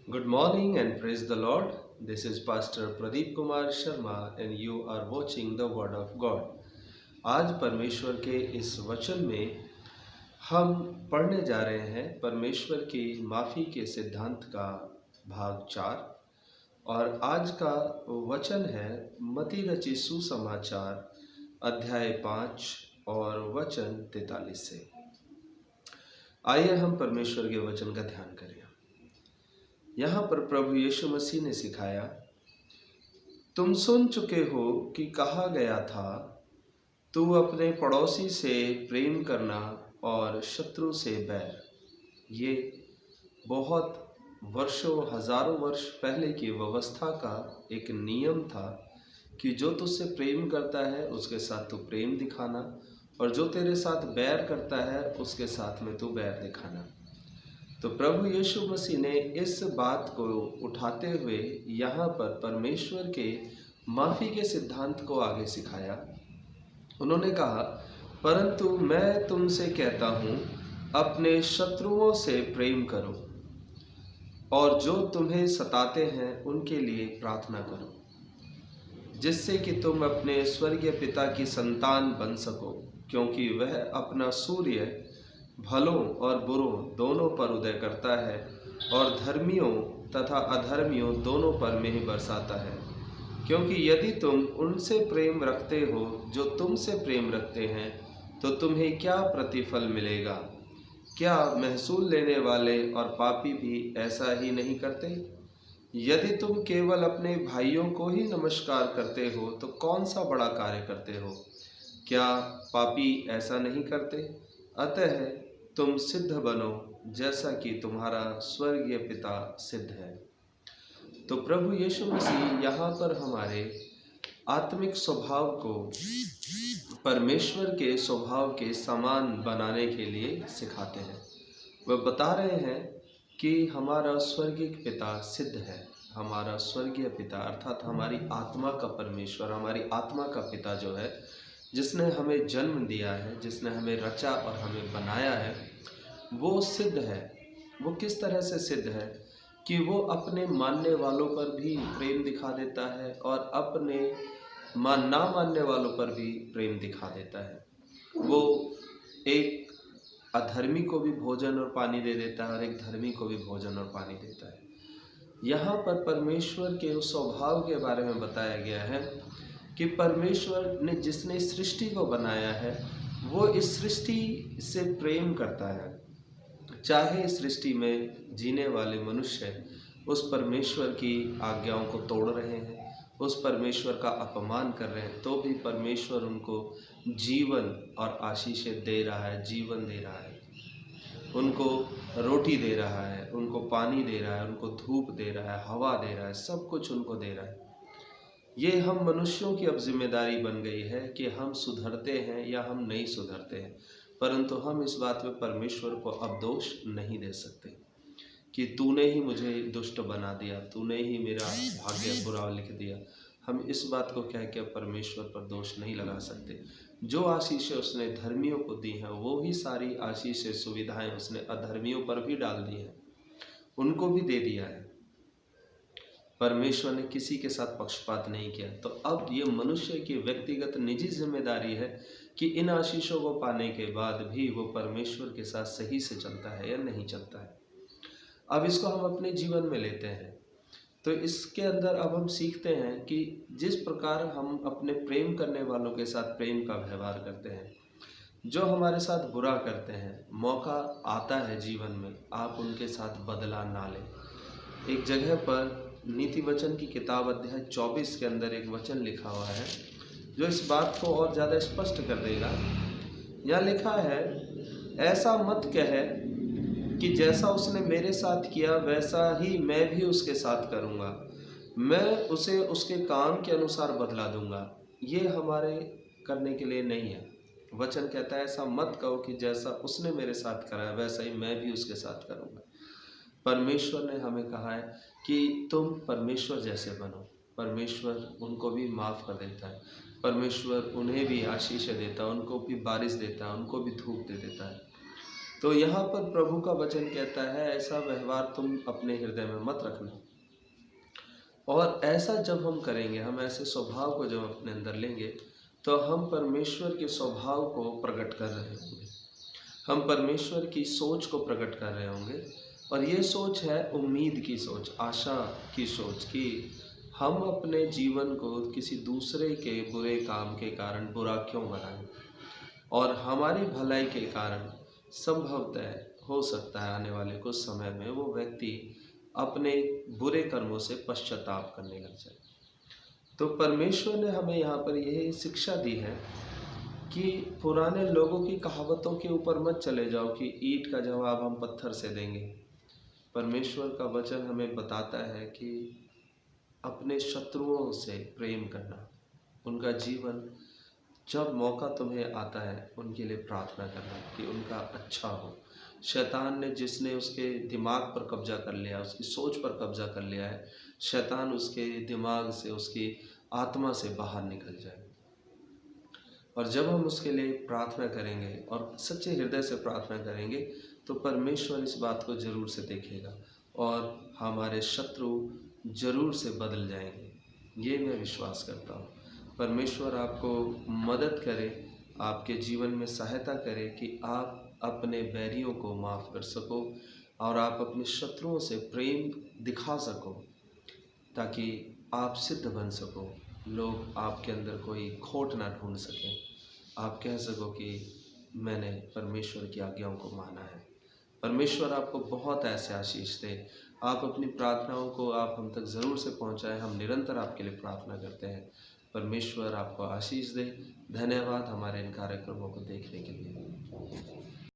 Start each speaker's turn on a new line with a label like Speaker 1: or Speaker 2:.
Speaker 1: Good morning and praise the Lord. This is Pastor Pradeep Kumar Sharma and you are watching the Word of God. आज परमेश्वर के इस वचन में हम पढ़ने जा रहे हैं परमेश्वर की माफ़ी के सिद्धांत का भाग 4 और आज का वचन है मत्ती रचित सुसमाचार अध्याय 5 और वचन 43 से। आइए हम परमेश्वर के वचन का ध्यान करें। यहाँ पर प्रभु यीशु मसीह ने सिखाया, तुम सुन चुके हो कि कहा गया था, तू अपने पड़ोसी से प्रेम करना और शत्रु से बैर। ये बहुत वर्षों हजारों वर्ष पहले की व्यवस्था का एक नियम था कि जो तुझसे प्रेम करता है उसके साथ तू प्रेम दिखाना और जो तेरे साथ बैर करता है उसके साथ में तू बैर दिखाना। तो प्रभु यीशु मसीह ने इस बात को उठाते हुए यहाँ पर परमेश्वर के माफ़ी के सिद्धांत को आगे सिखाया। उन्होंने कहा, परंतु मैं तुमसे कहता हूँ, अपने शत्रुओं से प्रेम करो और जो तुम्हें सताते हैं उनके लिए प्रार्थना करो, जिससे कि तुम अपने स्वर्गीय पिता की संतान बन सको, क्योंकि वह अपना सूर्य भलों और बुरों दोनों पर उदय करता है और धर्मियों तथा अधर्मियों दोनों पर मेंह बरसाता है। क्योंकि यदि तुम उनसे प्रेम रखते हो जो तुमसे प्रेम रखते हैं, तो तुम्हें क्या प्रतिफल मिलेगा? क्या महसूल लेने वाले और पापी भी ऐसा ही नहीं करते? यदि तुम केवल अपने भाइयों को ही नमस्कार करते हो, तो कौन सा बड़ा कार्य करते हो? क्या पापी ऐसा नहीं करते? अतः तुम सिद्ध बनो जैसा कि तुम्हारा स्वर्गीय पिता सिद्ध है। तो प्रभु यीशु मसीह यहाँ पर हमारे आत्मिक स्वभाव को परमेश्वर के स्वभाव के समान बनाने के लिए सिखाते हैं। वह बता रहे हैं कि हमारा स्वर्गीय पिता सिद्ध है। हमारा स्वर्गीय पिता अर्थात हमारी आत्मा का परमेश्वर, हमारी आत्मा का पिता जो है, जिसने हमें जन्म दिया है, जिसने हमें रचा और हमें बनाया है, वो सिद्ध है। वो किस तरह से सिद्ध है कि वो अपने मानने वालों पर भी प्रेम दिखा देता है और अपने ना मानने वालों पर भी प्रेम दिखा देता है। वो एक अधर्मी को भी भोजन और पानी दे देता है और एक धर्मी को भी भोजन और पानी देता है। यहाँ पर परमेश्वर के उस स्वभाव के बारे में बताया गया है कि परमेश्वर ने जिसने सृष्टि को बनाया है, वो इस सृष्टि से प्रेम करता है। चाहे इस सृष्टि में जीने वाले मनुष्य उस परमेश्वर की आज्ञाओं को तोड़ रहे हैं, उस परमेश्वर का अपमान कर रहे हैं, तो भी परमेश्वर उनको जीवन और आशीषें दे रहा है, जीवन दे रहा है, उनको रोटी दे रहा है, उनको पानी दे रहा है, उनको धूप दे रहा है, हवा दे रहा है, सब कुछ उनको दे रहा है। ये हम मनुष्यों की अब जिम्मेदारी बन गई है कि हम सुधरते हैं या हम नहीं सुधरते हैं, परंतु हम इस बात में परमेश्वर को अब दोष नहीं दे सकते कि तूने ही मुझे दुष्ट बना दिया, तूने ही मेरा भाग्य बुरा लिख दिया। हम इस बात को कह के परमेश्वर पर दोष नहीं लगा सकते। जो आशीषें उसने धर्मियों को दी हैं, वो ही सारी आशीषें सुविधाएं उसने अधर्मियों पर भी डाल दी हैं, उनको भी दे दिया है। परमेश्वर ने किसी के साथ पक्षपात नहीं किया। तो अब ये मनुष्य की व्यक्तिगत निजी जिम्मेदारी है कि इन आशीषों को पाने के बाद भी वो परमेश्वर के साथ सही से चलता है या नहीं चलता है। अब इसको हम अपने जीवन में लेते हैं, तो इसके अंदर अब हम सीखते हैं कि जिस प्रकार हम अपने प्रेम करने वालों के साथ प्रेम का व्यवहार करते हैं, जो हमारे साथ बुरा करते हैं, मौका आता है जीवन में, आप उनके साथ बदला ना लें। एक जगह पर नीति वचन की किताब अध्याय 24 के अंदर एक वचन लिखा हुआ है जो इस बात को और ज़्यादा स्पष्ट कर देगा। यहाँ लिखा है, ऐसा मत कह कि जैसा उसने मेरे साथ किया वैसा ही मैं भी उसके साथ करूँगा, मैं उसे उसके काम के अनुसार बदला दूंगा। ये हमारे करने के लिए नहीं है। वचन कहता है, ऐसा मत कहो कि जैसा उसने मेरे साथ करा है वैसा ही मैं भी उसके साथ करूँगा। परमेश्वर ने हमें कहा है कि तुम परमेश्वर जैसे बनो। परमेश्वर उनको भी माफ़ कर देता है, परमेश्वर उन्हें भी आशीष देता है, उनको भी बारिश देता है, उनको भी धूप दे देता है। तो यहाँ पर प्रभु का वचन कहता है, ऐसा व्यवहार तुम अपने हृदय में मत रखना। और ऐसा जब हम करेंगे, हम ऐसे स्वभाव को जब अपने अंदर लेंगे, तो हम परमेश्वर के स्वभाव को प्रकट कर रहे होंगे, हम परमेश्वर की सोच को प्रकट कर रहे होंगे। और ये सोच है उम्मीद की सोच, आशा की सोच, कि हम अपने जीवन को किसी दूसरे के बुरे काम के कारण बुरा क्यों बनाएं, और हमारी भलाई के कारण संभवतः हो सकता है आने वाले कुछ समय में वो व्यक्ति अपने बुरे कर्मों से पश्चाताप करने लग जाए। तो परमेश्वर ने हमें यहाँ पर यही शिक्षा दी है कि पुराने लोगों की कहावतों के ऊपर मत चले जाओ कि ईंट का जवाब हम पत्थर से देंगे। परमेश्वर का वचन हमें बताता है कि अपने शत्रुओं से प्रेम करना, उनका जीवन, जब मौका तुम्हें आता है उनके लिए प्रार्थना करना कि उनका अच्छा हो। शैतान ने, जिसने उसके दिमाग पर कब्जा कर लिया, उसकी सोच पर कब्जा कर लिया है, शैतान उसके दिमाग से, उसकी आत्मा से बाहर निकल जाए। और जब हम उसके लिए प्रार्थना करेंगे और सच्चे हृदय से प्रार्थना करेंगे, तो परमेश्वर इस बात को ज़रूर से देखेगा और हमारे शत्रु ज़रूर से बदल जाएंगे। ये मैं विश्वास करता हूँ। परमेश्वर आपको मदद करे, आपके जीवन में सहायता करे कि आप अपने बैरियों को माफ़ कर सको और आप अपने शत्रुओं से प्रेम दिखा सको, ताकि आप सिद्ध बन सको, लोग आपके अंदर कोई खोट ना ढूंढ सकें। आप कह सको कि मैंने परमेश्वर की आज्ञाओं को माना है। परमेश्वर आपको बहुत ऐसे आशीष दे। आप अपनी प्रार्थनाओं को आप हम तक ज़रूर से पहुंचाएं। हम निरंतर आपके लिए प्रार्थना करते हैं। परमेश्वर आपको आशीष दे। धन्यवाद हमारे इन कार्यक्रमों को देखने के लिए।